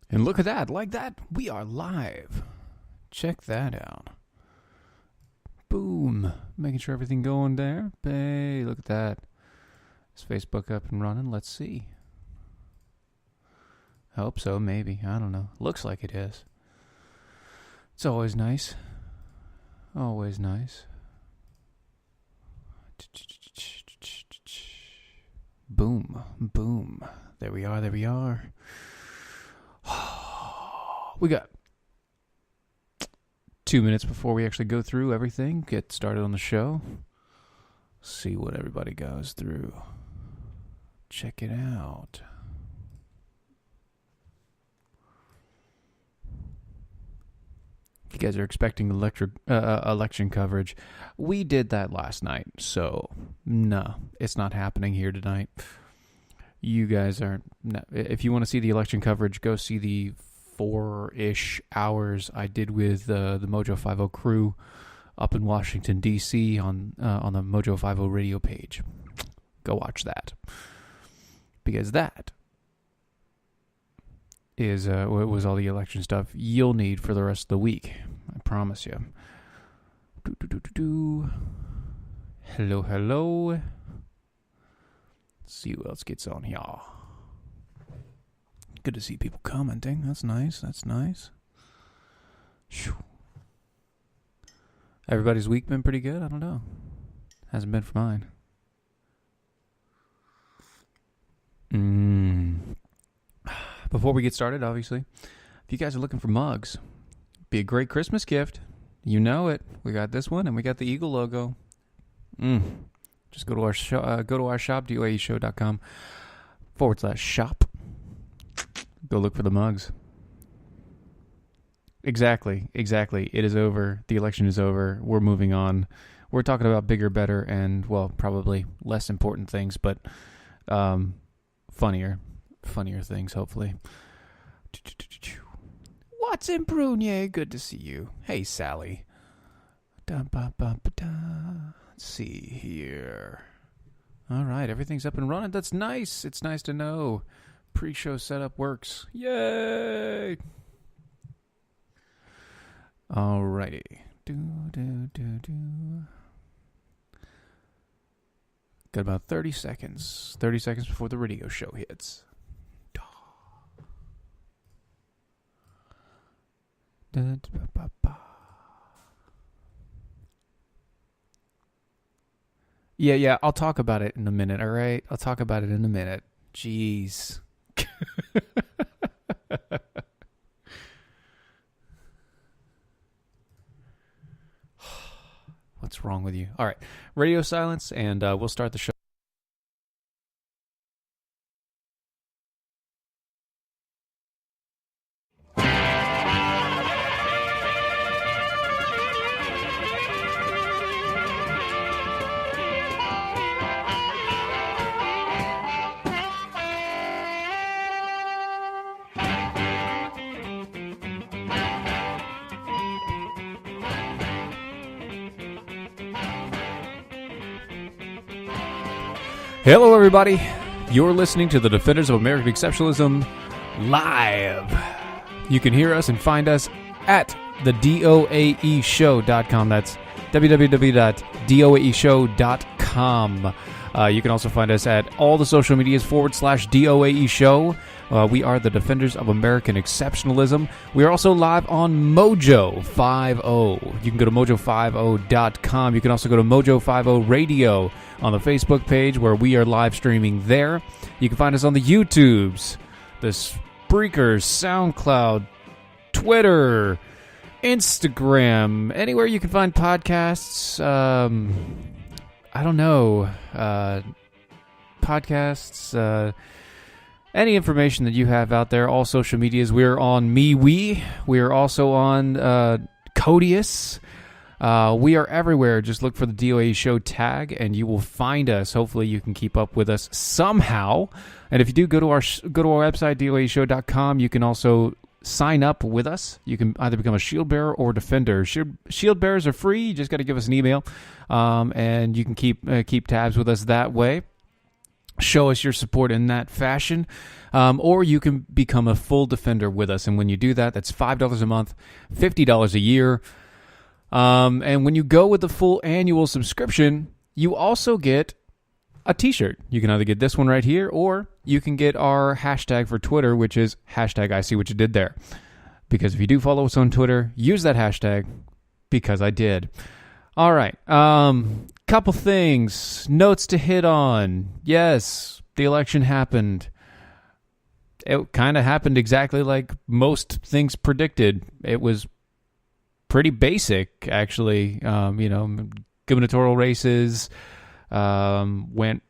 And look at that. Like that, we are live. Check that out. Boom. Making sure everything going there. Hey, look at that. Is Facebook up and running? Let's see. Hope so, maybe. I don't know. Looks like it is. It's always nice. Always nice. Boom. Boom. There we are. There we are. We got 2 minutes before we actually go through everything, get started on the show, see what everybody goes through. Check it out. If you guys are expecting election coverage, we did that last night, so no, it's not happening here tonight. You guys aren't. No, if you want to see the election coverage, go see the 4-ish hours I did with the Mojo 50 crew up in Washington, D.C. on the Mojo 50 radio page. Go watch that. Because that is what was all the election stuff you'll need for the rest of the week. I promise you. Hello, hello. Let's see who else gets on here. Good to see people commenting. That's nice. That's nice. Shoo. Everybody's week been pretty good? I don't know. Hasn't been for mine. Before we get started, obviously, if you guys are looking for mugs, be a great Christmas gift. You know it. We got this one, and we got the Eagle logo. Just go to our shop, doaeshow.com/shop. Go look for the mugs. Exactly. It is over. The election is over. We're moving on. We're talking about bigger, better, and, well, probably less important things, but funnier things, hopefully. What's in Brunier? Good to see you. Hey, Sally. Let's see here. All right, everything's up and running. That's nice. It's nice to know. Pre-show setup works. Yay! Alrighty. Got about 30 seconds. 30 seconds before the radio show hits. Yeah, I'll talk about it in a minute, all right? I'll talk about it in a minute. Jeez. What's wrong with you? All right, radio silence, and we'll start the show. Hello, everybody. You're listening to the Defenders of American Exceptionalism live. You can hear us and find us at the doaeshow.com. That's www.doaeshow.com. You can also find us at all the social medias /DOAE We are the Defenders of American Exceptionalism. We are also live on Mojo 50. You can go to mojo50.com. You can also go to Mojo 50 Radio on the Facebook page where we are live streaming there. You can find us on the YouTubes, the Spreakers, SoundCloud, Twitter, Instagram, anywhere you can find podcasts. I don't know. Podcasts, any information that you have out there, all social medias. We're on MeWe. We are also on Codius. We are everywhere. Just look for the DOA Show tag, and you will find us. Hopefully, you can keep up with us somehow. And if you do, go to our website, doaeshow.com. You can also sign up with us. You can either become a shield bearer or defender. Shield bearers are free. You just got to give us an email, and you can keep tabs with us that way. show us your support in that fashion. Or you can become a full Defender with us. And when you do that, that's $5 a month, $50 a year. And when you go with the full annual subscription, you also get a t-shirt. You can either get this one right here, or you can get our hashtag for Twitter, which is hashtag I see what you did there. Because if you do follow us on Twitter, use that hashtag, because I did. All right. Couple things. Notes to hit on. Yes, the election happened. It kind of happened exactly like most things predicted. It was pretty basic, actually. Gubernatorial races went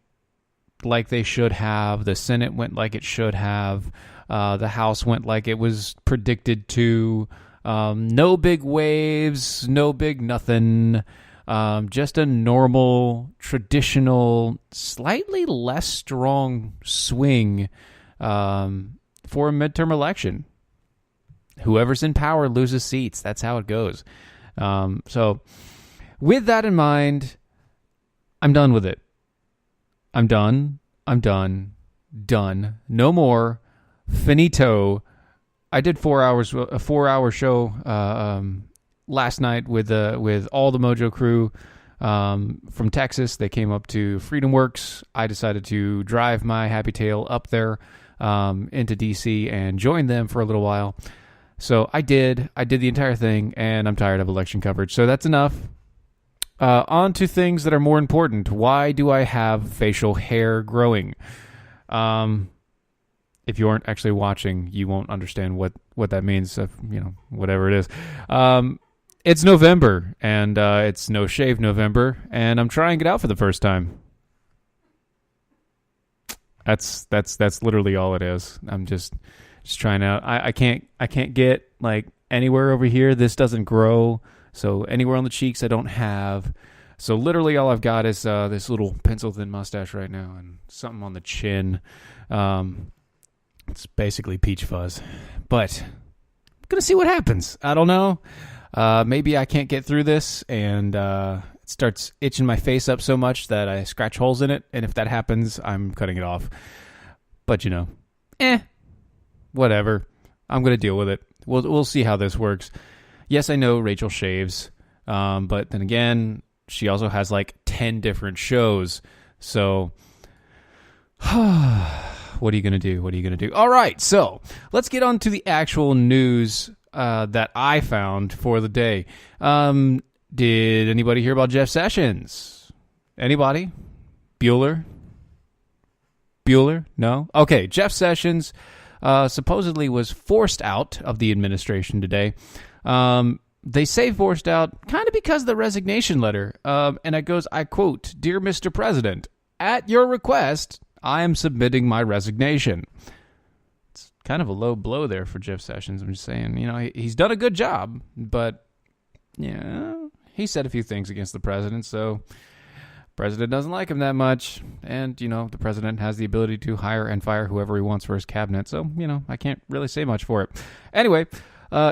like they should have. The Senate went like it should have. The House went like it was predicted to. No big waves, no big nothing. Just a normal, traditional, slightly less strong swing for a midterm election. Whoever's in power loses seats. That's how it goes. So with that in mind, I'm done with it. I'm done. No more. Finito. I did 4 hours, a 4-hour show last night with all the Mojo crew from Texas. They came up to Freedom Works. I decided to drive my happy tail up there into DC and join them for a little while. So I did the entire thing, and I'm tired of election coverage. So that's enough. On to things that are more important. Why do I have facial hair growing? If you aren't actually watching, you won't understand what that means. Whatever it is. It's November, and it's No Shave November, and I'm trying it out for the first time. That's literally all it is. I'm just trying out. I can't get like anywhere over here. This doesn't grow. So anywhere on the cheeks I don't have. So literally all I've got is this little pencil thin mustache right now and something on the chin. It's basically peach fuzz. But I'm going to see what happens. I don't know. Maybe I can't get through this and it starts itching my face up so much that I scratch holes in it. And if that happens, I'm cutting it off. But whatever. I'm going to deal with it. We'll see how this works. Yes, I know Rachel shaves, but then again, she also has like 10 different shows. So, what are you going to do? All right, so let's get on to the actual news that I found for the day. Did anybody hear about Jeff Sessions? Anybody? Bueller? No? Okay, Jeff Sessions supposedly was forced out of the administration today. They say forced out kind of because of the resignation letter. And it goes, I quote, "Dear Mr. President, at your request, I am submitting my resignation." It's kind of a low blow there for Jeff Sessions. I'm just saying, he's done a good job, but he said a few things against the president, so president doesn't like him that much. And, the president has the ability to hire and fire whoever he wants for his cabinet. So, I can't really say much for it. Anyway,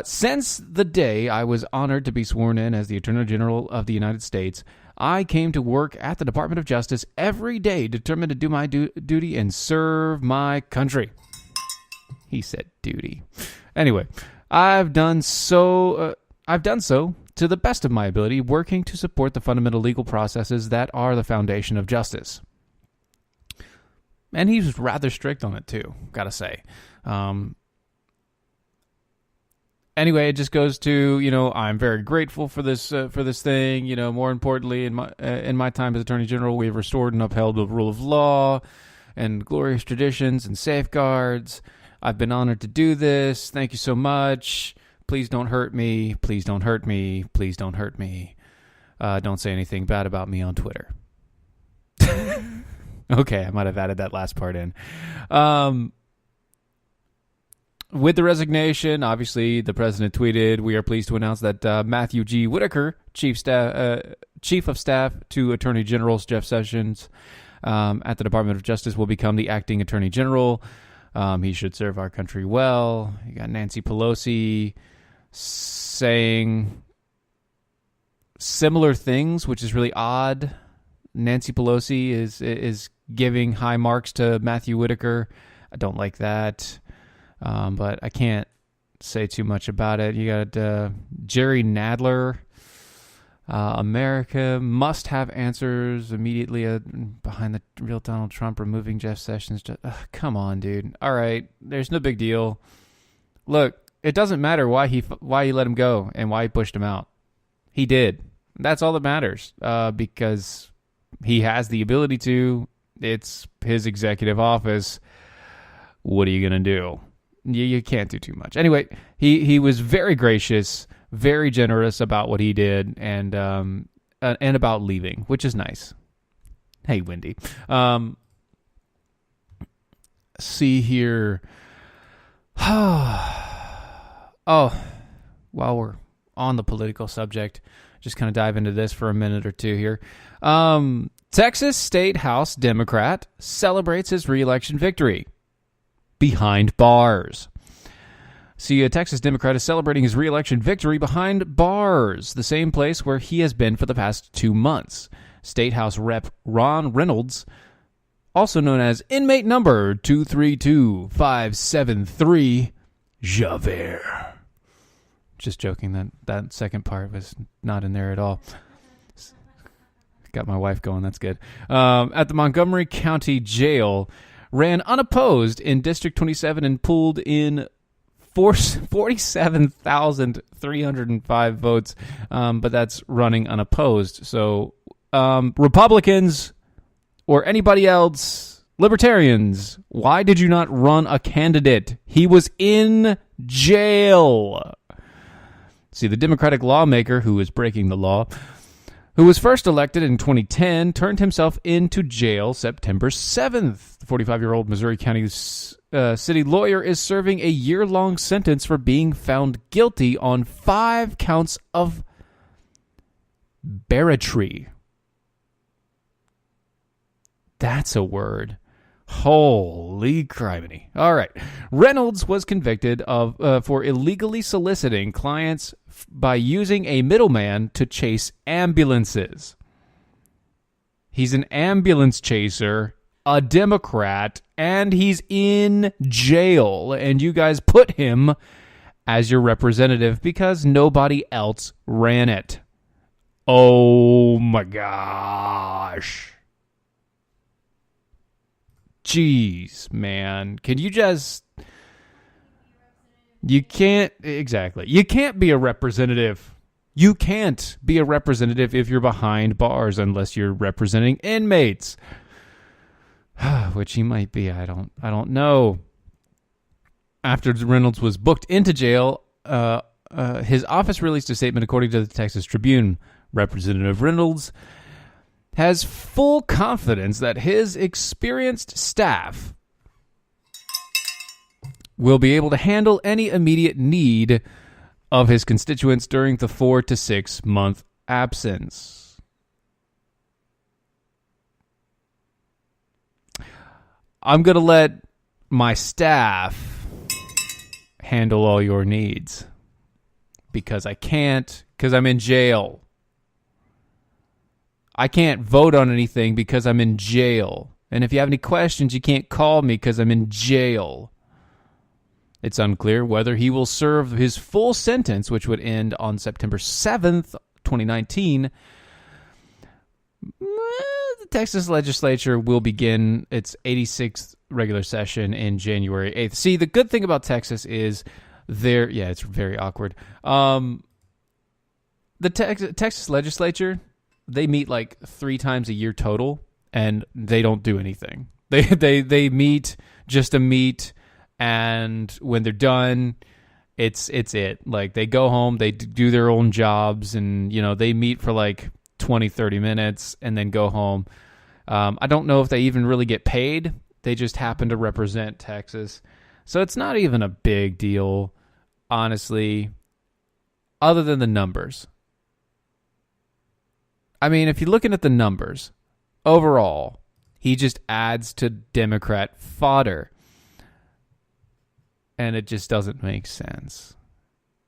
since the day I was honored to be sworn in as the Attorney General of the United States, I came to work at the Department of Justice every day, determined to do my duty and serve my country. He said duty. Anyway, I've done so to the best of my ability, working to support the fundamental legal processes that are the foundation of justice. And he's rather strict on it too, gotta say. Anyway, it just goes to, I'm very grateful for this thing. More importantly, in my time as Attorney General, we've restored and upheld the rule of law and glorious traditions and safeguards. I've been honored to do this. Thank you so much. Please don't hurt me. Please don't hurt me. Please don't hurt me. Don't say anything bad about me on Twitter. Okay, I might have added that last part in. With the resignation, obviously, the president tweeted, "We are pleased to announce that Matthew G. Whitaker, Chief of Staff to Attorney General Jeff Sessions at the Department of Justice, will become the acting Attorney General. He should serve our country well." You got Nancy Pelosi saying similar things, which is really odd. Nancy Pelosi is giving high marks to Matthew Whitaker. I don't like that, but I can't say too much about it. You got Jerry Nadler. America must have answers immediately behind the real Donald Trump removing Jeff Sessions. Come on, dude. All right, there's no big deal. Look, it doesn't matter why he let him go and why he pushed him out. He did. That's all that matters because he has the ability to. It's his executive office. What are you going to do? You can't do too much. Anyway, he was very gracious, very generous about what he did, and about leaving, which is nice. Hey, Wendy. See here. Oh, while we're on the political subject, just kind of dive into this for a minute or two here. Texas State House Democrat celebrates his re-election victory behind bars. See, a Texas Democrat is celebrating his re-election victory behind bars, the same place where he has been for the past 2 months. State House Rep. Ron Reynolds, also known as inmate number 232573, Javert. Just joking, that second part was not in there at all. Got my wife going, that's good. At the Montgomery County Jail, ran unopposed in District 27 and pulled in 47,305 votes, but that's running unopposed. So Republicans or anybody else, libertarians, why did you not run a candidate? He was in jail. See, the Democratic lawmaker who is breaking the law, who was first elected in 2010, turned himself into jail September 7th. The 45-year-old Missouri County city lawyer is serving a year-long sentence for being found guilty on 5 counts of barratry. That's a word. Holy criminy. All right. Reynolds was convicted for illegally soliciting clients by using a middleman to chase ambulances. He's an ambulance chaser, a Democrat, and he's in jail. And you guys put him as your representative because nobody else ran it. Oh my gosh. Jeez, man. Can you just... You can't... Exactly. You can't be a representative. You can't be a representative if you're behind bars unless you're representing inmates. Which he might be. I don't know. After Reynolds was booked into jail, his office released a statement according to the Texas Tribune. Representative Reynolds has full confidence that his experienced staff will be able to handle any immediate need of his constituents during the 4 to 6 month absence. I'm going to let my staff handle all your needs because I can't, because I'm in jail. I can't vote on anything because I'm in jail. And if you have any questions, you can't call me because I'm in jail. It's unclear whether he will serve his full sentence, which would end on September 7th, 2019. The Texas legislature will begin its 86th regular session in January 8th. See, the good thing about Texas is it's very awkward. The Texas legislature, they meet like 3 times a year total, and they don't do anything. They meet just to meet, and when they're done, it's it. Like, they go home, they do their own jobs, and they meet for like 20, 30 minutes and then go home. I don't know if they even really get paid. They just happen to represent Texas. So it's not even a big deal, honestly, other than the numbers. I mean, if you're looking at the numbers, overall, he just adds to Democrat fodder. And it just doesn't make sense.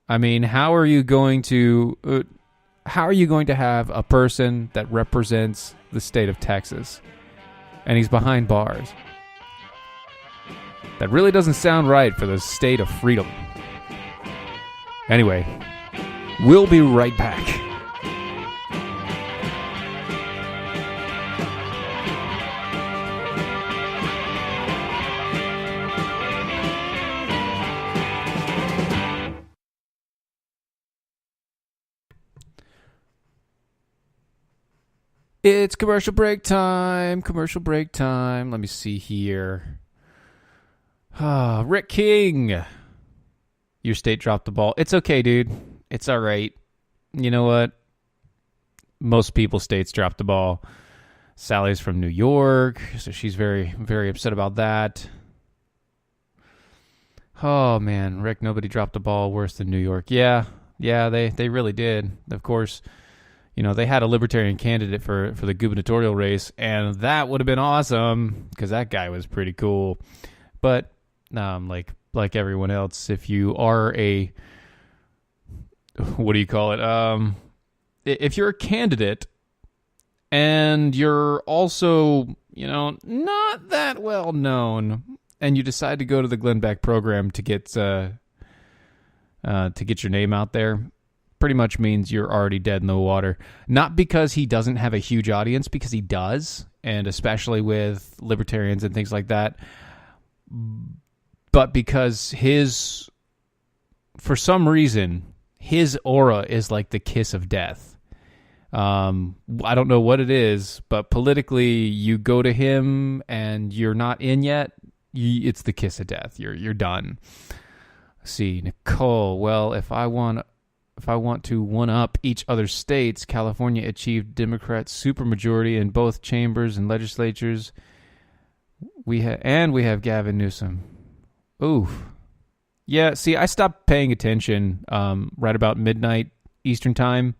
I mean, how are you going to have a person that represents the state of Texas and he's behind bars. That really doesn't sound right for the state of freedom. Anyway, we'll be right back. It's commercial break time. Commercial break time. Let me see here. Rick King. Your state dropped the ball. It's okay, dude. It's all right. You know what? Most people's states dropped the ball. Sally's from New York, so she's very, very upset about that. Oh, man. Rick, nobody dropped the ball worse than New York. Yeah, they really did. Of course, you know, they had a libertarian candidate for the gubernatorial race, and that would have been awesome because that guy was pretty cool. But like everyone else, if you are a, what do you call it? If you're a candidate and you're also, you know, not that well known, and you decide to go to the Glenn Beck program to get your name out there, pretty much means you're already dead in the water. Not because he doesn't have a huge audience, because he does, and especially with libertarians and things like that, but because for some reason, his aura is like the kiss of death. I don't know what it is, but politically, you go to him and you're not in yet, it's the kiss of death. You're done. Let's see, Nicole. Well, if I want to one-up each other states, California achieved Democrat supermajority in both chambers and legislatures. We have Gavin Newsom. Oof. Yeah, see, I stopped paying attention right about midnight Eastern time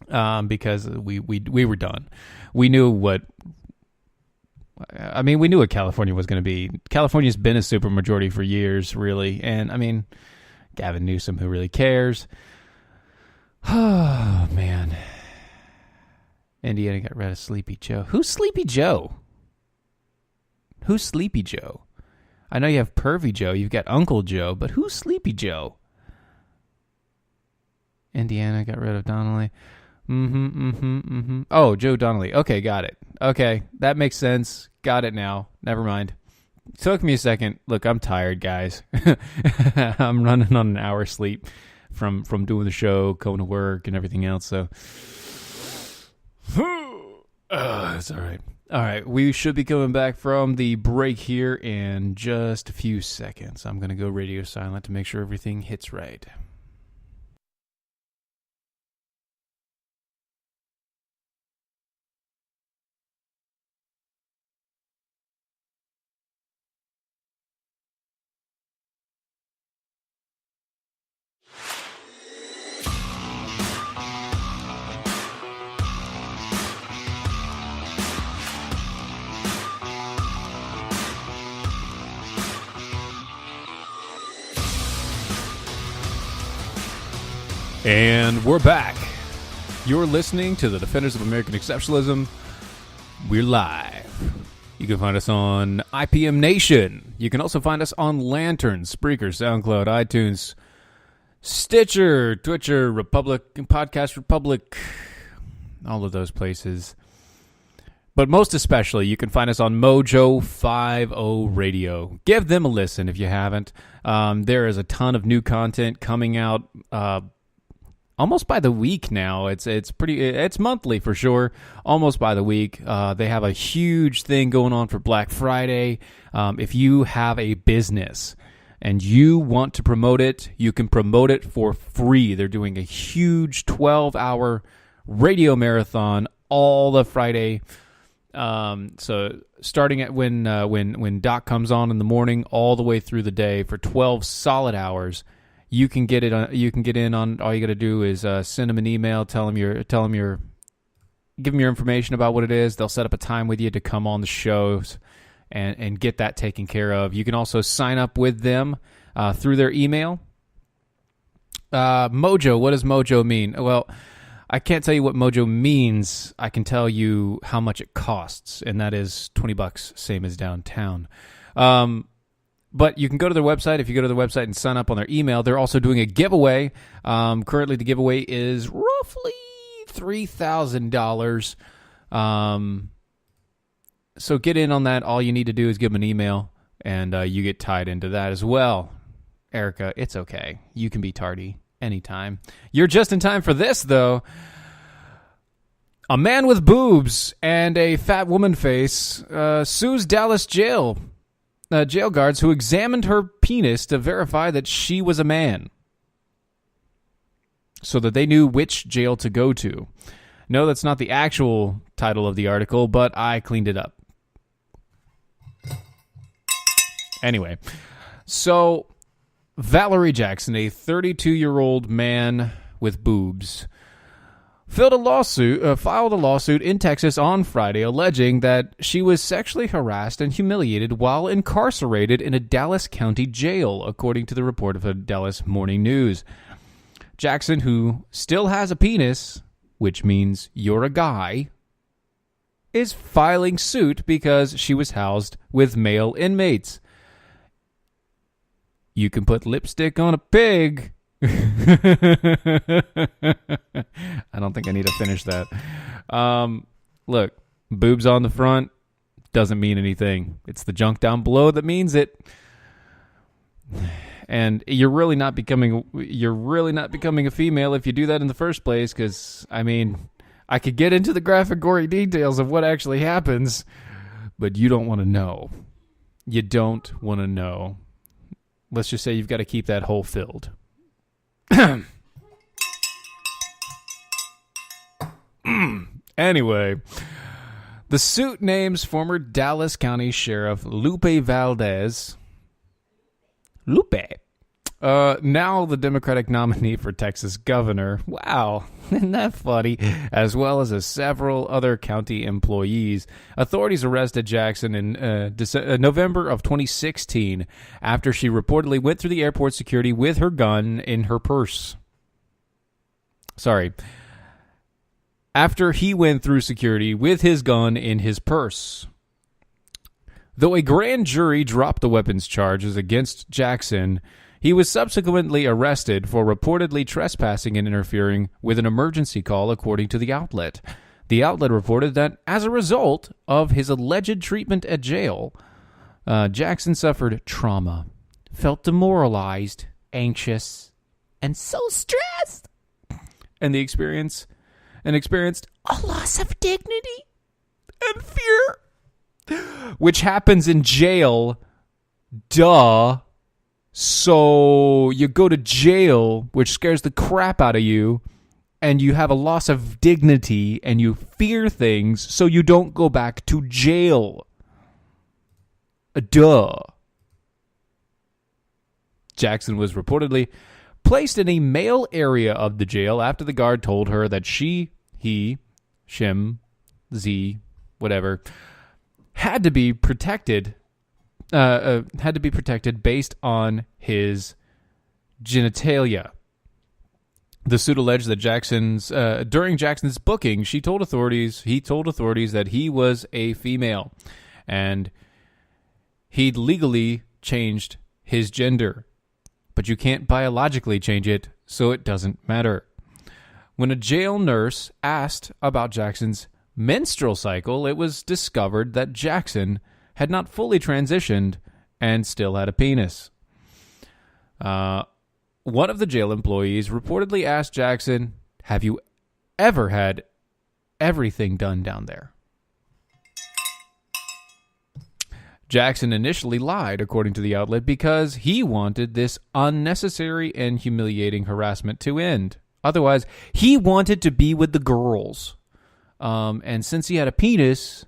because we were done. We knew what California was going to be. California's been a supermajority for years, really. And, I mean, Gavin Newsom, who really cares? Oh, man. Indiana got rid of Sleepy Joe. Who's Sleepy Joe? Who's Sleepy Joe? I know you have Pervy Joe. You've got Uncle Joe. But who's Sleepy Joe? Indiana got rid of Donnelly. Oh, Joe Donnelly. Okay, got it. Okay, that makes sense. Got it now. Never mind. Took me a second. Look, I'm tired, guys. I'm running on an hour sleep from doing the show, going to work, and everything else. So, that's all right. All right, we should be coming back from the break here in just a few seconds. I'm going to go radio silent to make sure everything hits right. And we're back. You're listening to the Defenders of American Exceptionalism. We're live. You can find us on IPM Nation. You can also find us on Lanterns, Spreaker, SoundCloud, iTunes, Stitcher, Twitcher, Republic, Podcast Republic, all of those places. But most especially, you can find us on Mojo 50 Radio. Give them a listen if you haven't. There is a ton of new content coming out almost by the week now. It's monthly for sure. Almost by the week. They have a huge thing going on for Black Friday. If you have a business and you want to promote it, you can promote it for free. They're doing a huge 12-hour radio marathon all the Friday. So starting at when Doc comes on in the morning, all the way through the day for 12 solid hours. You can get it. You can get in on. All you got to do is send them an email, give them your information about what it is. They'll set up a time with you to come on the shows and get that taken care of. You can also sign up with them through their email. Mojo. What does Mojo mean? Well, I can't tell you what Mojo means. I can tell you how much it costs, and that is $20, same as downtown. But you can go to their website. If you go to their website and sign up on their email, they're also doing a giveaway. Currently, the giveaway is roughly $3,000. So get in on that. All you need to do is give them an email, and you get tied into that as well. Erica, it's okay. You can be tardy anytime. You're just in time for this, though. A man with boobs and a fat woman face sues Dallas jail guards who examined her penis to verify that she was a man, so that they knew which jail to go to. No, that's not the actual title of the article, but I cleaned it up. Anyway, so Valerie Jackson, a 32-year-old man with boobs, filed a lawsuit in Texas on Friday alleging that she was sexually harassed and humiliated while incarcerated in a Dallas County jail, according to the report of the Dallas Morning News. Jackson, who still has a penis, which means you're a guy, is filing suit because she was housed with male inmates. You can put lipstick on a pig. I don't think I need to finish that. Look, boobs on the front doesn't mean anything. It's the junk down below that means it. And you're really not becoming a female if you do that in the first place, because, I mean, I could get into the graphic, gory details of what actually happens, but you don't want to know. You don't want to know. Let's just say you've got to keep that hole filled. Anyway, the suit names former Dallas County Sheriff Lupe Valdez. Now the Democratic nominee for Texas governor. Wow, isn't that funny? As well as several other county employees. Authorities arrested Jackson in November of 2016 after she reportedly went through the airport security with her gun in her purse. After he went through security with his gun in his purse. Though a grand jury dropped the weapons charges against Jackson, he was subsequently arrested for reportedly trespassing and interfering with an emergency call, according to the outlet. The outlet reported that as a result of his alleged treatment at jail, Jackson suffered trauma, felt demoralized, anxious, and so stressed, and experienced a loss of dignity and fear, which happens in jail. Duh. So you go to jail, which scares the crap out of you, and you have a loss of dignity, and you fear things, so you don't go back to jail. Duh. Jackson was reportedly placed in a male area of the jail after the guard told her that she, he, shim, z, whatever, had to be protected based on his genitalia. The suit alleged that during Jackson's booking, he told authorities that he was a female, and he'd legally changed his gender. But you can't biologically change it, so it doesn't matter. When a jail nurse asked about Jackson's menstrual cycle, it was discovered that Jackson had not fully transitioned and still had a penis. One of the jail employees reportedly asked Jackson, "Have you ever had everything done down there?" Jackson initially lied, according to the outlet, because he wanted this unnecessary and humiliating harassment to end. Otherwise, he wanted to be with the girls. And since he had a penis,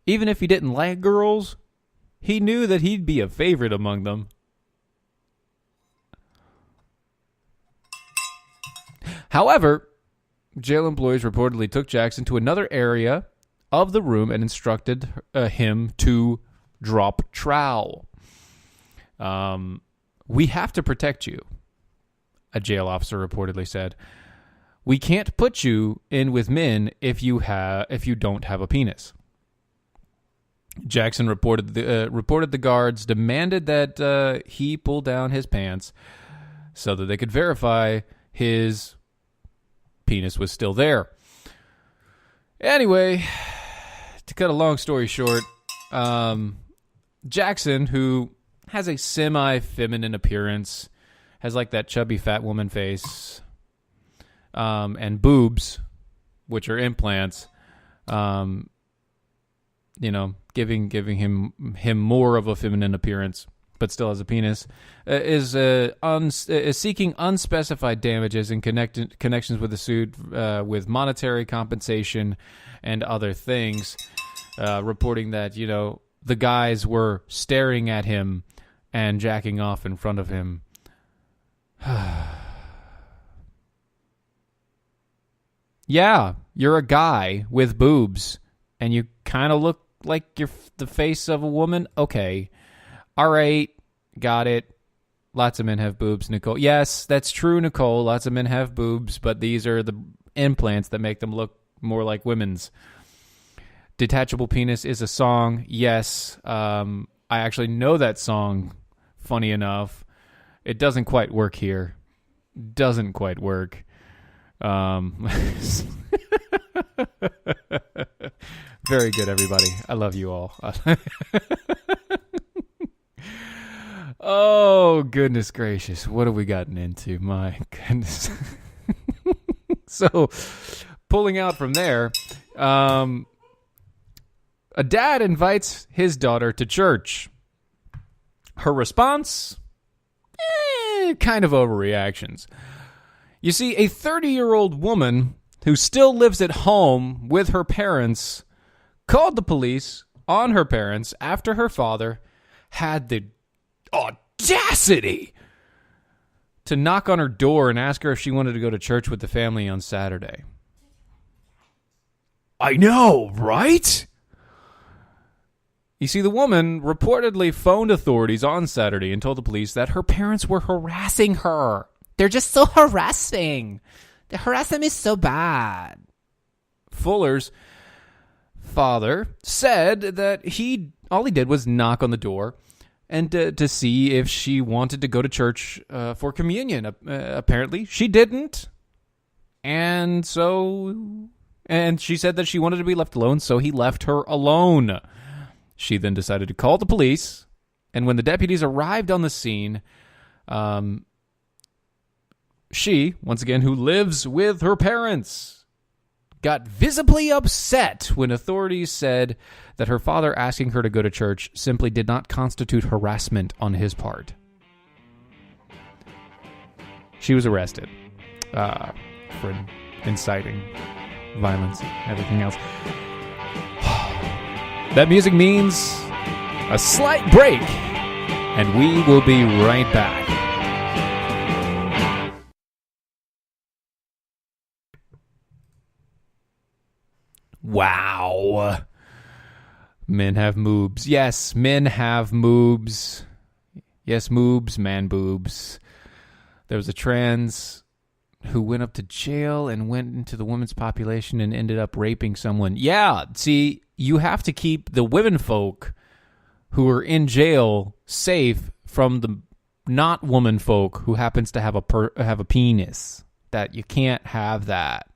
even if he didn't like girls, he knew that he'd be a favorite among them. However, jail employees reportedly took Jackson to another area of the room and instructed him to drop trowel. "We have to protect you," a jail officer reportedly said. We can't put you in with men if you don't have a penis. Jackson reported the guards demanded that he pull down his pants so that they could verify his penis was still there. Anyway, to cut a long story short, Jackson, who has a semi-feminine appearance, has like that chubby fat woman face, and boobs, which are implants, giving him more of a feminine appearance, but still has a penis, is seeking unspecified damages in connections with the suit, with monetary compensation and other things, reporting that, the guys were staring at him and jacking off in front of him. Yeah, you're a guy with boobs, and you kind of look like you're the face of a woman. Okay. All right. Got it. Lots of men have boobs, Nicole. Yes, that's true, Nicole. Lots of men have boobs, but these are the implants that make them look more like women's. Detachable Penis is a song. Yes. I actually know that song, funny enough. It doesn't quite work here. Doesn't quite work. Very good, everybody. I love you all. Oh, goodness gracious. What have we gotten into? My goodness. So, pulling out from there, a dad invites his daughter to church. Her response? Kind of overreactions. You see, a 30-year-old woman who still lives at home with her parents called the police on her parents after her father had the audacity to knock on her door and ask her if she wanted to go to church with the family on Saturday. I know, right? You see, the woman reportedly phoned authorities on Saturday and told the police that her parents were harassing her. They're just so harassing. The harassment is so bad. Fuller's father said that all he did was knock on the door and to see if she wanted to go to church for communion. Apparently, she didn't. And she said that she wanted to be left alone, so he left her alone. She then decided to call the police, and when the deputies arrived on the scene, she, once again, who lives with her parents, got visibly upset when authorities said that her father asking her to go to church simply did not constitute harassment on his part. She was arrested for inciting violence and everything else. That music means a slight break, and we will be right back. Wow. Men have moobs. Yes, men have moobs. Yes, moobs, man boobs. There was a trans who went up to jail and went into the women's population and ended up raping someone. Yeah, see, you have to keep the women folk who are in jail safe from the not woman folk who happens to have a penis. That you can't have that.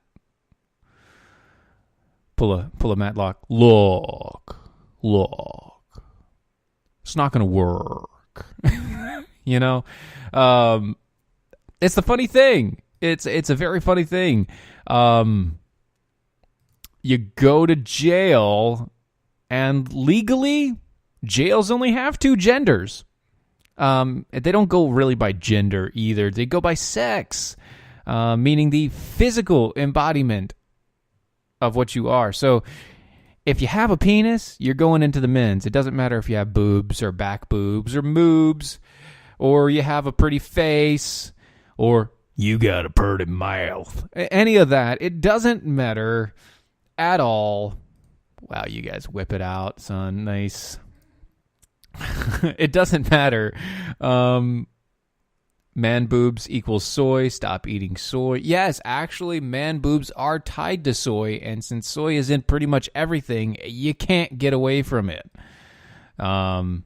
Pull a Matlock. Look. It's not going to work. It's the funny thing. It's a very funny thing. You go to jail, and legally, jails only have two genders. They don't go really by gender either. They go by sex, meaning the physical embodiment of what you are. So if you have a penis, you're going into the men's. It doesn't matter if you have boobs or back boobs or moobs, or you have a pretty face, or you got a pretty mouth. Any of that. It doesn't matter at all. Wow, you guys whip it out, son. Nice. It doesn't matter. Man boobs equals soy. Stop eating soy. Yes, actually, man boobs are tied to soy, and since soy is in pretty much everything, you can't get away from it. Even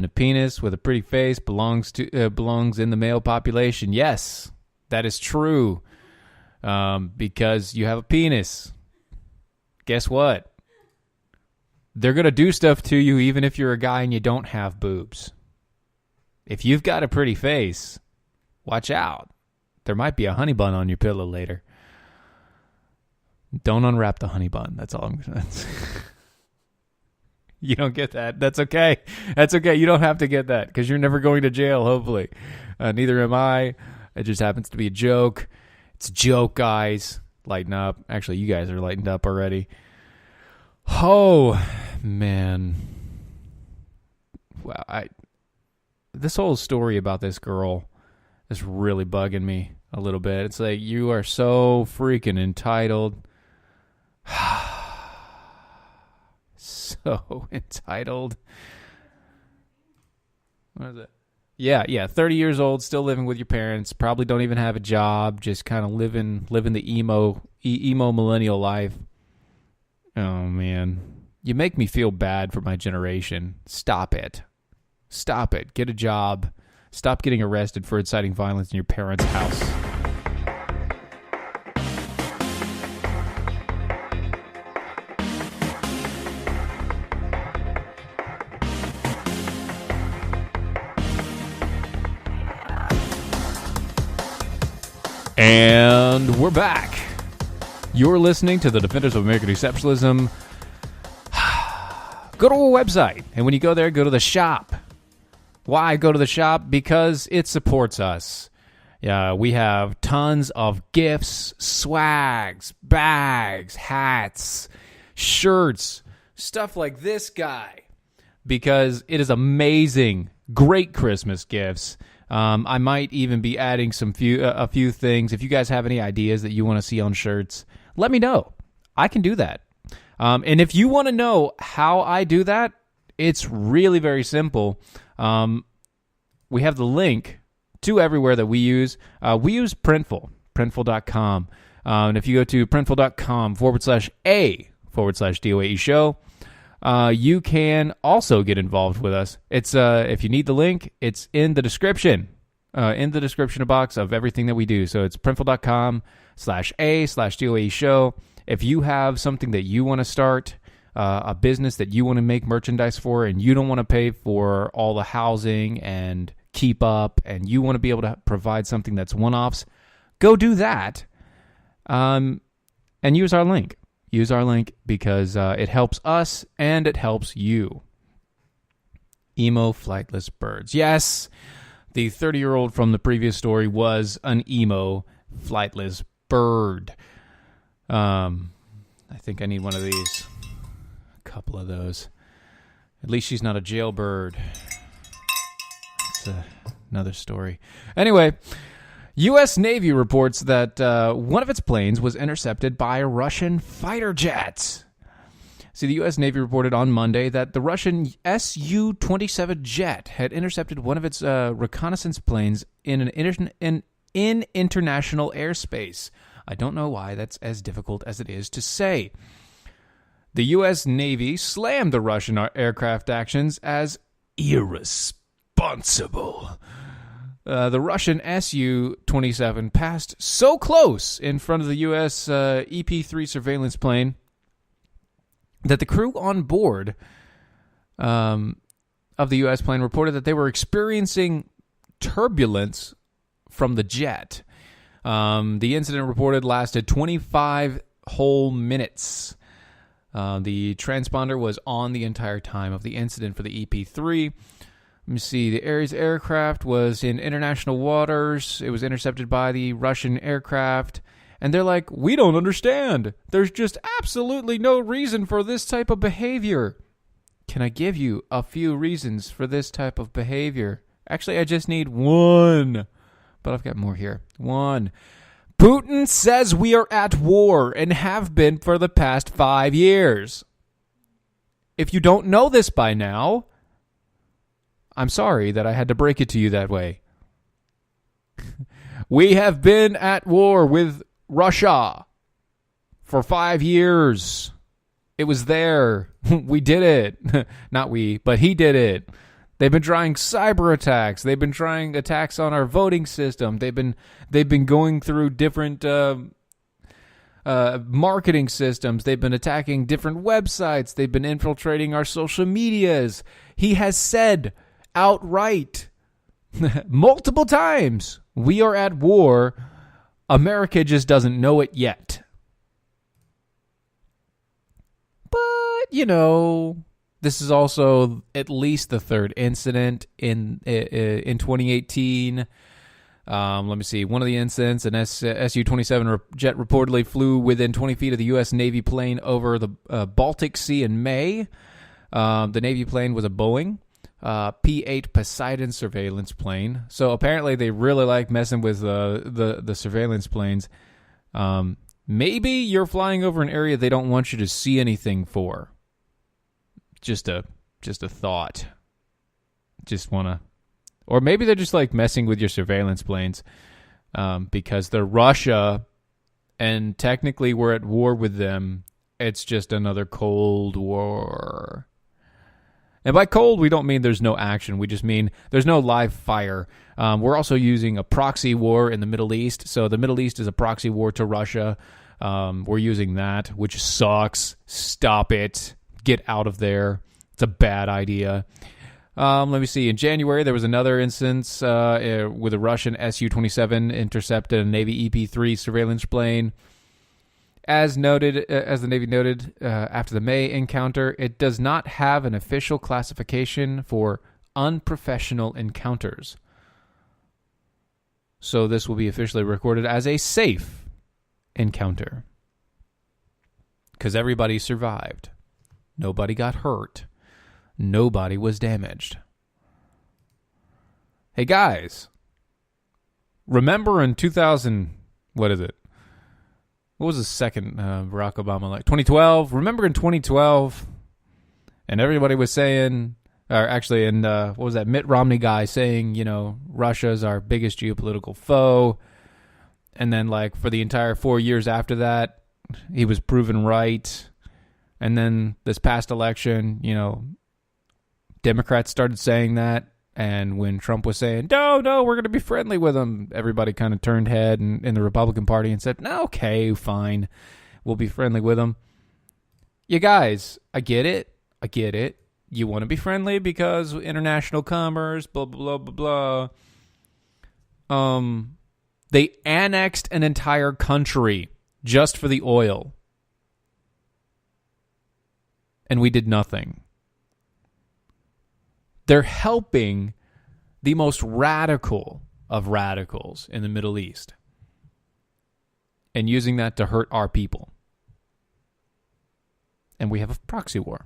a penis with a pretty face belongs in the male population. Yes, that is true. Because you have a penis. Guess what? They're going to do stuff to you even if you're a guy and you don't have boobs. If you've got a pretty face, watch out. There might be a honey bun on your pillow later. Don't unwrap the honey bun. That's all I'm going to say. You don't get that. That's okay. That's okay. You don't have to get that because you're never going to jail, hopefully. Neither am I. It just happens to be a joke. It's a joke, guys. Lighten up. Actually, you guys are lightened up already. Oh, man. Wow. This whole story about this girl is really bugging me a little bit. It's like, you are so freaking entitled. So entitled. What is it? Yeah. 30 years old, still living with your parents. Probably don't even have a job. Just kind of living the emo millennial life. Oh, man. You make me feel bad for my generation. Stop it. Get a job. Stop getting arrested for inciting violence in your parents' house. And we're back. You're listening to the Defenders of American Exceptionalism. Go to our website, and when you go there, go to the shop. Why go to the shop? Because it supports us. Yeah, we have tons of gifts, swags, bags, hats, shirts, stuff like this guy. Because it is amazing, great Christmas gifts. I might even be adding a few things. If you guys have any ideas that you want to see on shirts, let me know. I can do that. And if you want to know how I do that, it's really very simple. We have the link to everywhere that we use. We use Printful, printful.com. And if you go to printful.com/a/DOAE show, you can also get involved with us. It's if you need the link, it's in the description box of everything that we do. So it's printful.com/a/DOAE show. If you have something that you want to start, a business that you want to make merchandise for, and you don't want to pay for all the housing and keep up, and you want to be able to provide something that's one-offs, go do that. And use our link. Use our link because it helps us and it helps you. Emo flightless birds. Yes, the 30-year-old from the previous story was an emo flightless bird. I think I need one of these. A couple of those. At least she's not a jailbird. It's another story. Anyway, U.S. Navy reports that one of its planes was intercepted by Russian fighter jets. See, the U.S. Navy reported on Monday that the Russian Su-27 jet had intercepted one of its reconnaissance planes in international airspace. I don't know why that's as difficult as it is to say. The U.S. Navy slammed the Russian aircraft actions as irresponsible. The Russian Su-27 passed so close in front of the U.S. EP-3 surveillance plane that the crew on board of the U.S. plane reported that they were experiencing turbulence from the jet. The incident reported lasted 25 whole minutes. The transponder was on the entire time of the incident for the EP-3. Let me see. The Ares aircraft was in international waters. It was intercepted by the Russian aircraft. And they're like, we don't understand. There's just absolutely no reason for this type of behavior. Can I give you a few reasons for this type of behavior? Actually, I just need one. But I've got more here. One. Putin says we are at war and have been for the past 5 years. If you don't know this by now, I'm sorry that I had to break it to you that way. We have been at war with Russia for 5 years. It was there. We did it. Not we, but he did it. They've been trying cyber attacks. They've been trying attacks on our voting system. They've been going through different marketing systems. They've been attacking different websites. They've been infiltrating our social medias. He has said outright multiple times, we are at war. America just doesn't know it yet. But, this is also at least the third incident in 2018. Let me see. One of the incidents, an Su-27 jet reportedly flew within 20 feet of the U.S. Navy plane over the Baltic Sea in May. The Navy plane was a Boeing P-8 Poseidon surveillance plane. So apparently they really like messing with the surveillance planes. Maybe you're flying over an area they don't want you to see anything for. Just a thought. Just want to... Or maybe they're just like messing with your surveillance planes because they're Russia and technically we're at war with them. It's just another Cold War. And by cold, we don't mean there's no action. We just mean there's no live fire. We're also using a proxy war in the Middle East. So the Middle East is a proxy war to Russia. We're using that, which sucks. Stop it. Get out of there. It's a bad idea. Let me see. In January, there was another instance with a Russian Su-27 intercepted a Navy EP-3 surveillance plane. As the Navy noted after the May encounter, it does not have an official classification for unprofessional encounters. So this will be officially recorded as a safe encounter. Because everybody survived. Nobody got hurt. Nobody was damaged. Hey guys, remember in 2000, what is it? What was the second Barack Obama like? 2012? Remember in 2012? And everybody was saying, or actually, what was that Mitt Romney guy saying, Russia's our biggest geopolitical foe. And then like for the entire 4 years after that, he was proven right. And then this past election, Democrats started saying that. And when Trump was saying, no, we're going to be friendly with them, everybody kind of turned head in the Republican Party and said, no, okay, fine, we'll be friendly with them. You guys, I get it. You want to be friendly because international commerce, blah, blah, blah, blah, blah. They annexed an entire country just for the oil. And we did nothing. They're helping the most radical of radicals in the Middle East and using that to hurt our people. And we have a proxy war.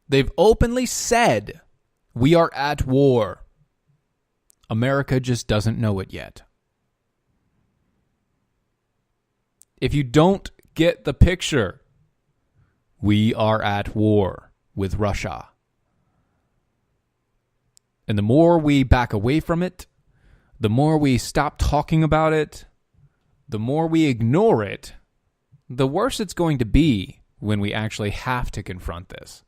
They've openly said we are at war. America just doesn't know it yet. If you don't get the picture, we are at war with Russia. And the more we back away from it, the more we stop talking about it, the more we ignore it, the worse it's going to be when we actually have to confront this.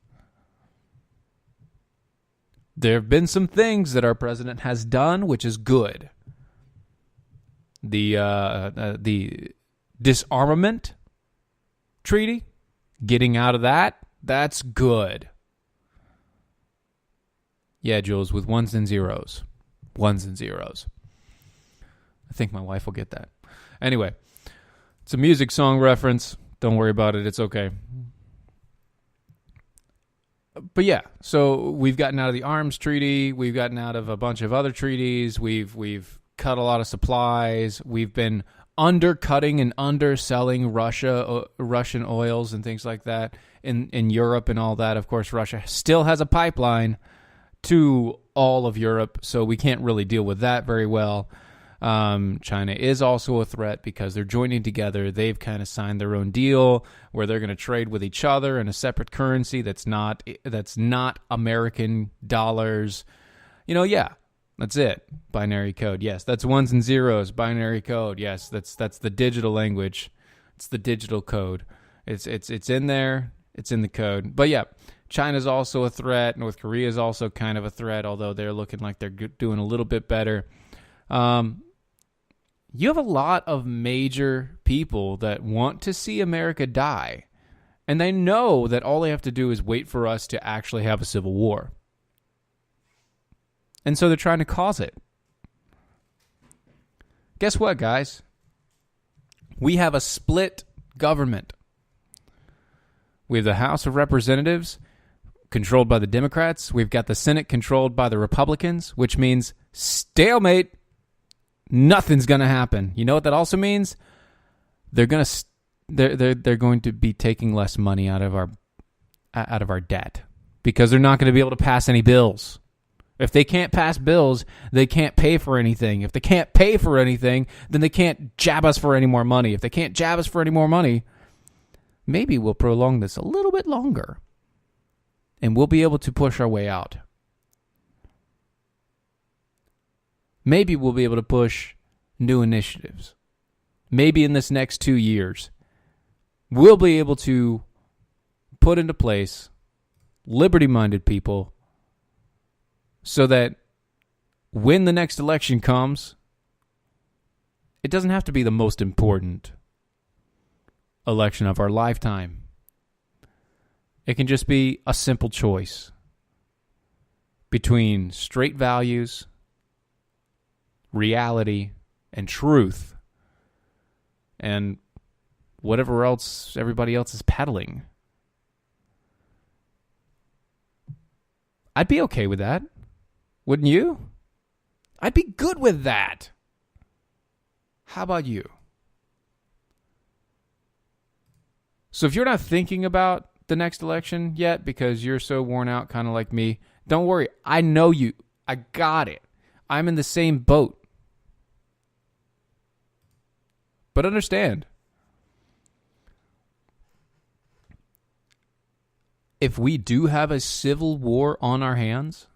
There have been some things that our president has done, which is good. The disarmament treaty, getting out of that, that's good. Yeah, Jules, with ones and zeros. Ones and zeros. I think my wife will get that. Anyway, it's a music song reference. Don't worry about it. It's okay. But yeah, so we've gotten out of the arms treaty. We've gotten out of a bunch of other treaties. We've cut a lot of supplies. We've been undercutting and underselling Russian oils and things like that in Europe and all that. Of course, Russia still has a pipeline to all of Europe, so we can't really deal with that very well. China is also a threat because they're joining together. They've kind of signed their own deal where they're going to trade with each other in a separate currency that's not American dollars. Yeah, that's it. Binary code. Yes, that's ones and zeros. Binary code. Yes, that's the digital language. It's the digital code. It's in there. It's in the code. But yeah, China's also a threat. North Korea is also kind of a threat, although they're looking like they're doing a little bit better. You have a lot of major people that want to see America die, and they know that all they have to do is wait for us to actually have a civil war. And so they're trying to cause it. Guess what, guys? We have a split government. We have the House of Representatives controlled by the Democrats. We've got the Senate controlled by the Republicans, which means stalemate. Nothing's going to happen. You know what that also means? They're going to be taking less money out of our debt because they're not going to be able to pass any bills. If they can't pass bills, they can't pay for anything. If they can't pay for anything, then they can't jab us for any more money. If they can't jab us for any more money, maybe we'll prolong this a little bit longer and we'll be able to push our way out. Maybe we'll be able to push new initiatives. Maybe in this next 2 years, we'll be able to put into place liberty-minded people so that when the next election comes, it doesn't have to be the most important election of our lifetime. It can just be a simple choice between straight values, reality, and truth, and whatever else everybody else is peddling. I'd be okay with that. Wouldn't you? I'd be good with that. How about you? So if you're not thinking about the next election yet because you're so worn out, kind of like me, don't worry. I know you. I got it. I'm in the same boat. But understand, if we do have a civil war on our hands,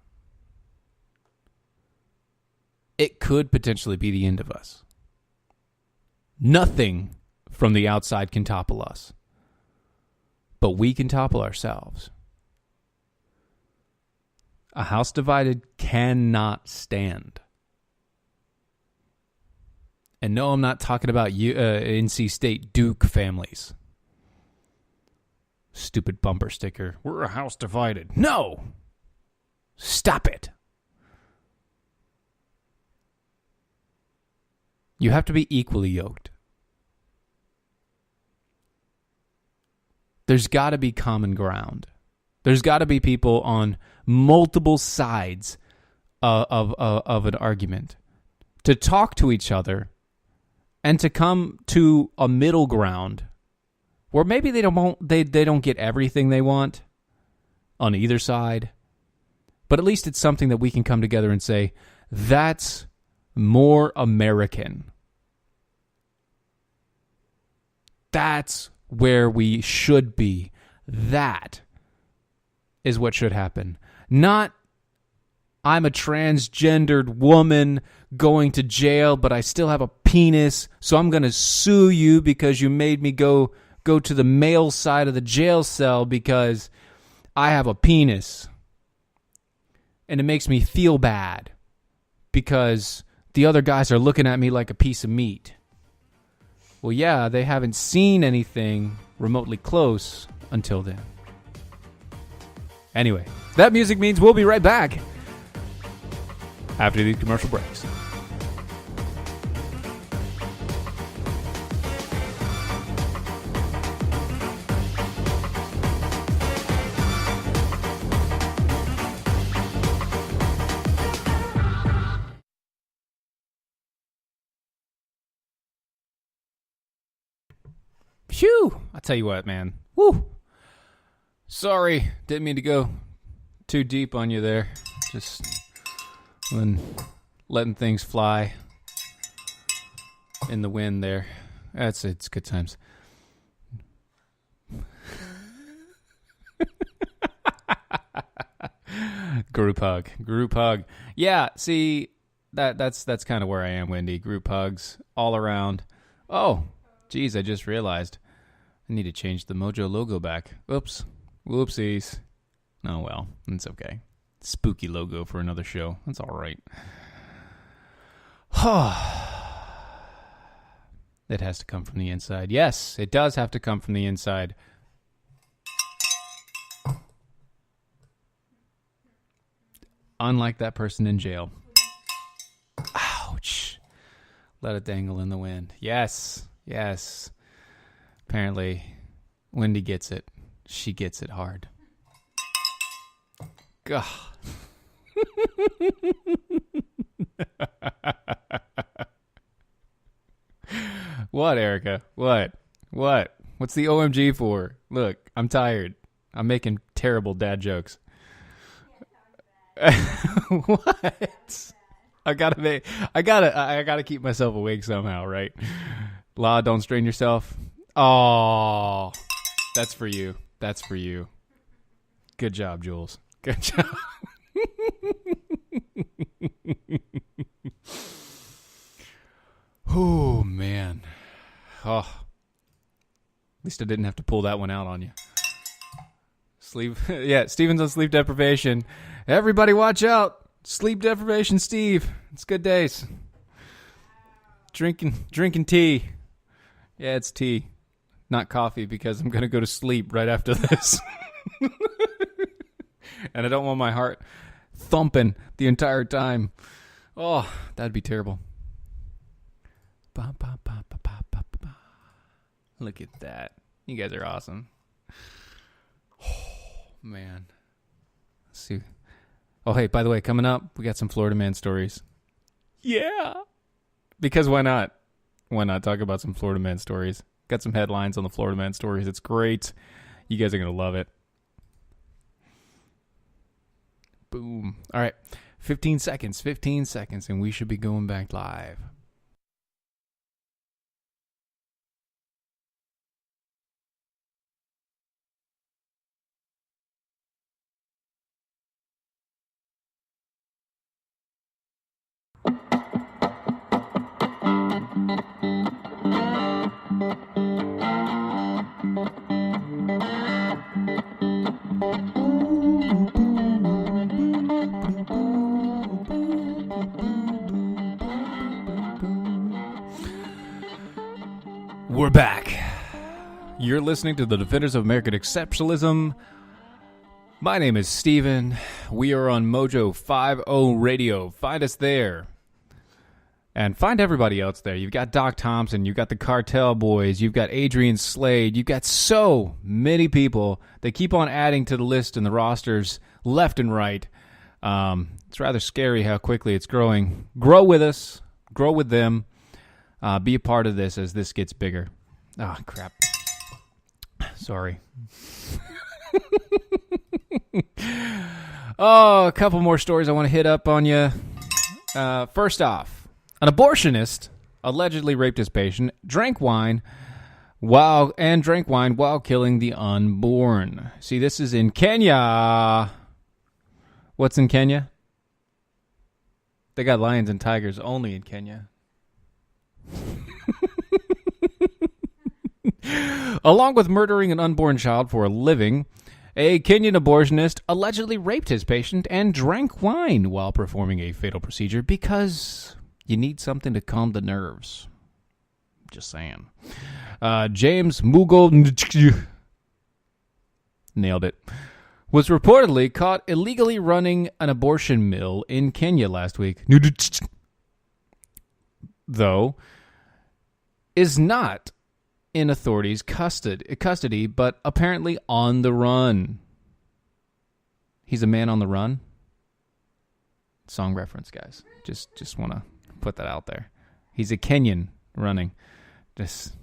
it could potentially be the end of us. Nothing from the outside can topple us, but we can topple ourselves. A house divided cannot stand. And no, I'm not talking about NC State Duke families. Stupid bumper sticker. We're a house divided. No! Stop it. You have to be equally yoked. There's got to be common ground. There's got to be people on multiple sides of an argument to talk to each other and to come to a middle ground where maybe they don't get everything they want on either side, but at least it's something that we can come together and say, that's more American. That's where we should be. That is what should happen. Not, I'm a transgendered woman going to jail, but I still have a penis, so I'm going to sue you because you made me go to the male side of the jail cell because I have a penis. And it makes me feel bad because the other guys are looking at me like a piece of meat. Well, yeah, they haven't seen anything remotely close until then. Anyway, that music means we'll be right back after these commercial breaks. Phew! I tell you what, man. Woo! Sorry, didn't mean to go too deep on you there. Just when letting things fly in the wind there. It's good times. Group hug. Group hug. Yeah, see, that's kind of where I am, Wendy. Group hugs all around. Oh, geez, I just realized I need to change the Mojo logo back. Oops. Whoopsies. Oh, well, it's okay. Spooky logo for another show. That's all right. It has to come from the inside. Yes, it does have to come from the inside. Unlike that person in jail. Ouch. Let it dangle in the wind. Yes. Yes. Apparently, Wendy gets it. She gets it hard. God. What, Erica? What? What's the OMG for? Look, I'm tired. I'm making terrible dad jokes. What? I gotta keep myself awake somehow, right? La, don't strain yourself. Oh, that's for you. That's for you. Good job, Jules. Good job. Oh, man. Oh. At least I didn't have to pull that one out on you. Sleep. Yeah, Steven's on sleep deprivation. Everybody watch out. Sleep deprivation, Steve. It's good days. Drinking tea. Yeah, it's tea. Not coffee, because I'm going to go to sleep right after this. And I don't want my heart thumping the entire time. Oh, that'd be terrible. Look at that. You guys are awesome. Oh, man. Let's see. Oh, hey, by the way, coming up, we got some Florida Man stories. Yeah. Because why not? Why not talk about some Florida Man stories? Got some headlines on the Florida Man stories. It's great. You guys are going to love it. Boom. All right. 15 seconds, and we should be going back live. We're back. You're listening to the Defenders of American Exceptionalism. My name is Steven. We are on Mojo 50 Radio. Find us there. And find everybody else there. You've got Doc Thompson. You've got the Cartel Boys. You've got Adrian Slade. You've got so many people. They keep on adding to the list and the rosters left and right. It's rather scary how quickly it's growing. Grow with us. Grow with them. Be a part of this as this gets bigger. Oh, crap. Sorry. Oh, a couple more stories I want to hit up on you. First off, an abortionist allegedly raped his patient, drank wine while killing the unborn. See, this is in Kenya. What's in Kenya? They got lions and tigers only in Kenya. Along with murdering an unborn child for a living, a Kenyan abortionist allegedly raped his patient and drank wine while performing a fatal procedure because you need something to calm the nerves. Just saying. James Mugo nailed it. Was reportedly caught illegally running an abortion mill in Kenya last week. Though is not in authorities' custody, but apparently on the run. He's a man on the run. Song reference, guys. Just want to put that out there. He's a Kenyan running. Just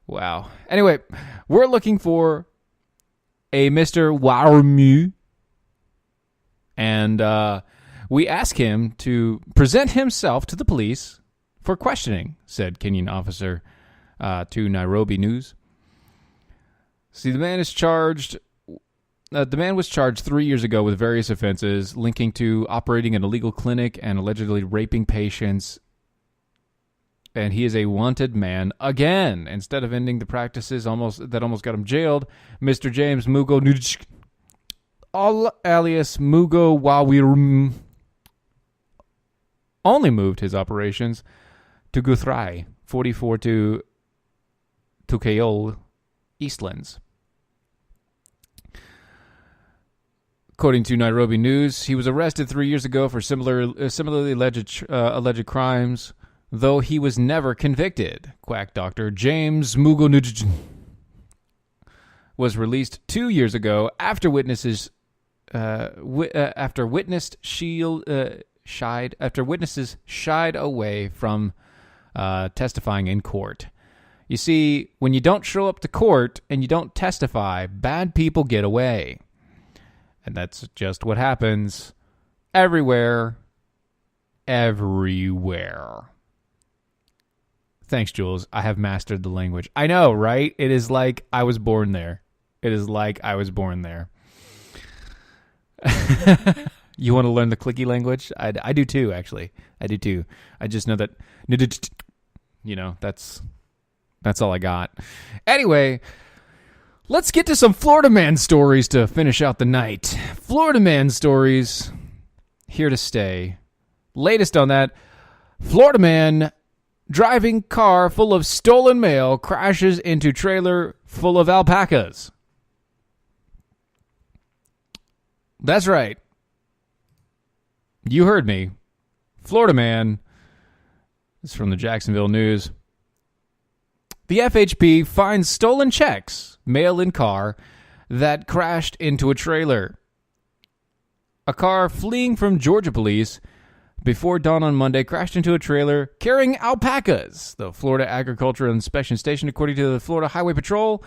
wow. Anyway, we're looking for a Mr. Warmu, and we ask him to present himself to the police for questioning, said Kenyan officer to Nairobi News. See, the man is charged The man was charged 3 years ago with various offenses linking to operating an illegal clinic and allegedly raping patients. And he is a wanted man again. Instead of ending the practices that almost got him jailed, Mr. James Mugo alias Mugo Wawirum only moved his operations to Guthrie, 44 to Tukayol, Eastlands. According to Nairobi News, he was arrested 3 years ago for similarly alleged crimes, though he was never convicted. Quack doctor James Mugo was released 2 years ago after witnesses shied away from testifying in court. You see, when you don't show up to court and you don't testify, bad people get away. And that's just what happens everywhere. Thanks, Jules. I have mastered the language. I know, right? It is like I was born there. You want to learn the clicky language? I do too, actually. I just know that, that's all I got. Anyway, let's get to some Florida man stories to finish out the night. Florida man stories, here to stay. Latest on that, Florida man driving car full of stolen mail crashes into trailer full of alpacas. That's right. You heard me. Florida man. This is from the Jacksonville News. The FHP finds stolen checks, mail in car, that crashed into a trailer. A car fleeing from Georgia police before dawn on Monday crashed into a trailer carrying alpacas. The Florida Agricultural Inspection Station, according to the Florida Highway Patrol,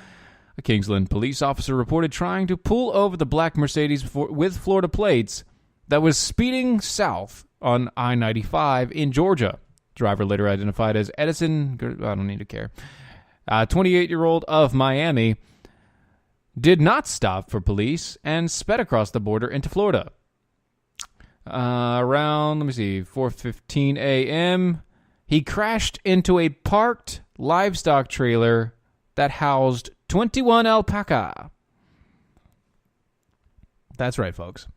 a Kingsland police officer reported trying to pull over the black Mercedes with Florida plates that was speeding south on I-95 in Georgia. Driver later identified as Edison, I don't need to care, 28-year-old of Miami, did not stop for police and sped across the border into Florida. Around, 4:15 a.m., he crashed into a parked livestock trailer that housed 21 alpaca. That's right, folks.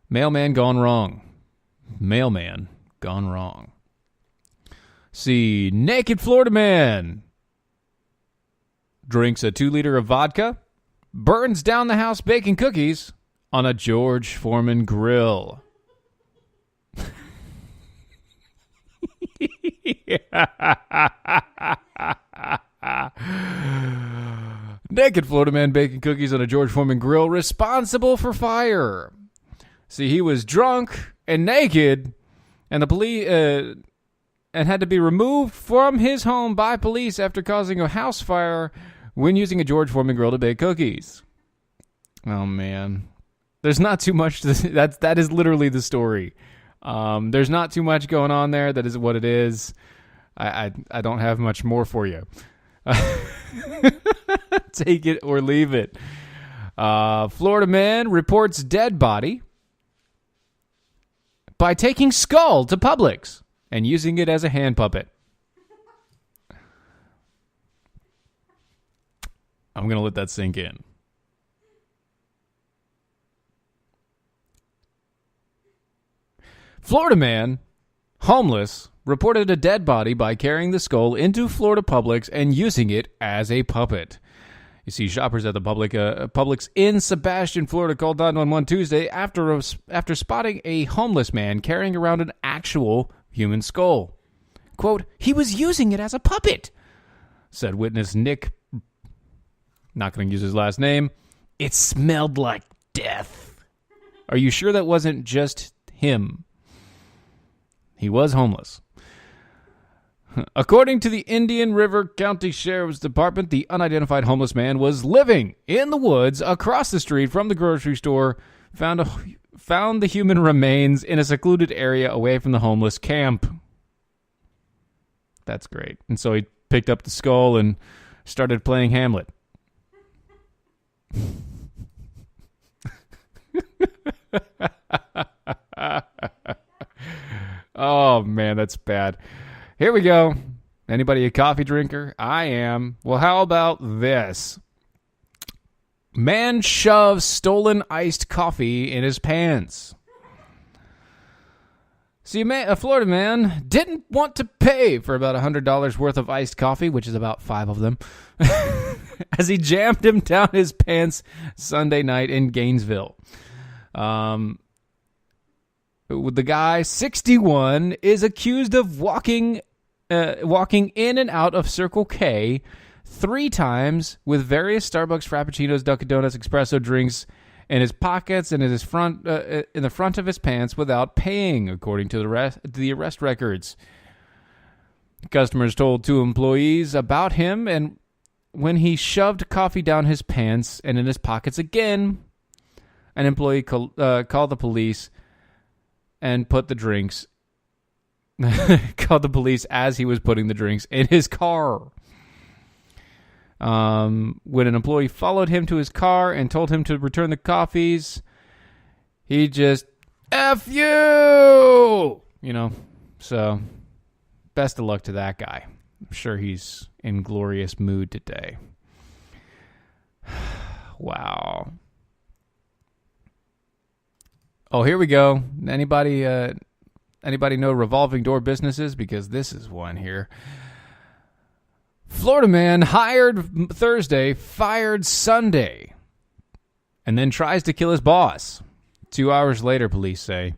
Mailman gone wrong. See, naked Florida man drinks a 2-liter of vodka, burns down the house baking cookies on a George Foreman grill. Naked Florida man baking cookies on a George Foreman grill, responsible for fire. See, he was drunk and naked, and the police and had to be removed from his home by police after causing a house fire when using a George Foreman grill to bake cookies. Oh man, there's not too much. That is literally the story. There's not too much going on there. That is what it is. I don't have much more for you. Take it or leave it. Florida man reports dead body by taking skull to Publix and using it as a hand puppet. I'm going to let that sink in. Florida man, homeless, reported a dead body by carrying the skull into Florida Publix and using it as a puppet. You see, shoppers at the Publix in Sebastian, Florida, called 911 Tuesday after spotting a homeless man carrying around an actual human skull. Quote, "He was using it as a puppet," said witness Nick. Not going to use his last name. "It smelled like death." Are you sure that wasn't just him? He was homeless. According to the Indian River County Sheriff's Department, the unidentified homeless man was living in the woods across the street from the grocery store, found the human remains in a secluded area away from the homeless camp. That's great. And so he picked up the skull and started playing Hamlet. Oh, man, that's bad. Here we go. Anybody a coffee drinker? I am. Well, how about this? Man shoves stolen iced coffee in his pants. See, a Florida man didn't want to pay for about $100 worth of iced coffee, which is about 5 of them, as he jammed him down his pants Sunday night in Gainesville. The guy, 61, is accused of walking in and out of Circle K 3 times with various Starbucks, Frappuccinos, Dunkin' Donuts, espresso drinks in his pockets and in the front of his pants without paying, according to the arrest records. Customers told 2 employees about him, and when he shoved coffee down his pants and in his pockets again, an employee called the police and put the drinks. Called the police as he was putting the drinks in his car. When an employee followed him to his car and told him to return the coffees, he just, F you! So best of luck to that guy. I'm sure he's in glorious mood today. Wow. Oh, here we go. Anybody know revolving door businesses? Because this is one here. Florida man hired Thursday, fired Sunday, and then tries to kill his boss. 2 hours later, police say.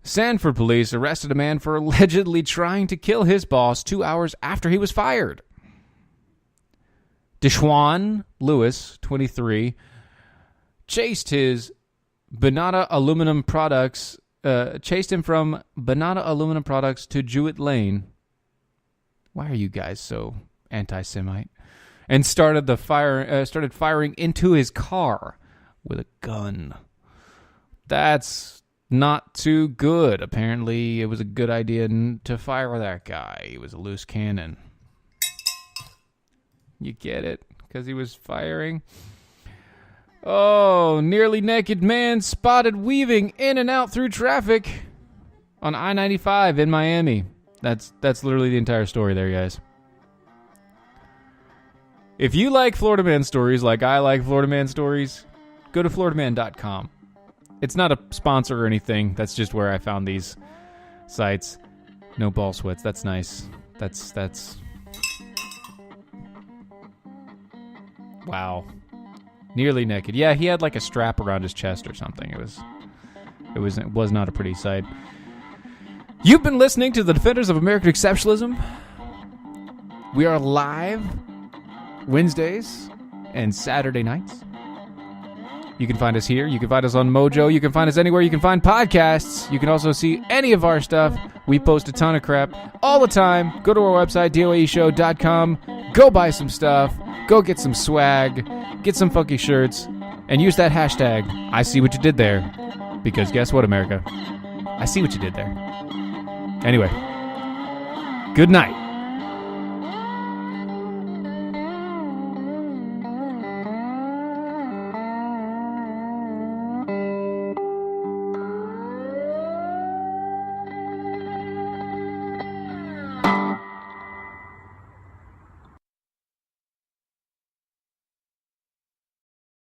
Sanford police arrested a man for allegedly trying to kill his boss 2 hours after he was fired. Deshaun Lewis, 23, chased him from Banana Aluminum Products to Jewett Lane. Why are you guys so anti-Semite? And started firing into his car with a gun. That's not too good. Apparently, it was a good idea to fire that guy. He was a loose cannon. You get it? Because he was firing. Oh, nearly naked man spotted weaving in and out through traffic on I-95 in Miami. That's literally the entire story there, guys. If you like Florida Man stories like I like Florida Man stories, go to floridaman.com. It's not a sponsor or anything. That's just where I found these sites. No ball sweats. That's nice. That's... Wow. Nearly naked. Yeah, he had like a strap around his chest or something. It was not a pretty sight. You've been listening to the Defenders of American Exceptionalism. We are live Wednesdays and Saturday nights. You can find us here. You can find us on Mojo. You can find us anywhere you can find podcasts. You can also see any of our stuff. We post a ton of crap all the time. Go to our website, doaeshow.com. Go buy some stuff. Go get some swag. Get some funky shirts. And use that hashtag, I see what you did there. Because guess what, America? I see what you did there. Anyway, good night.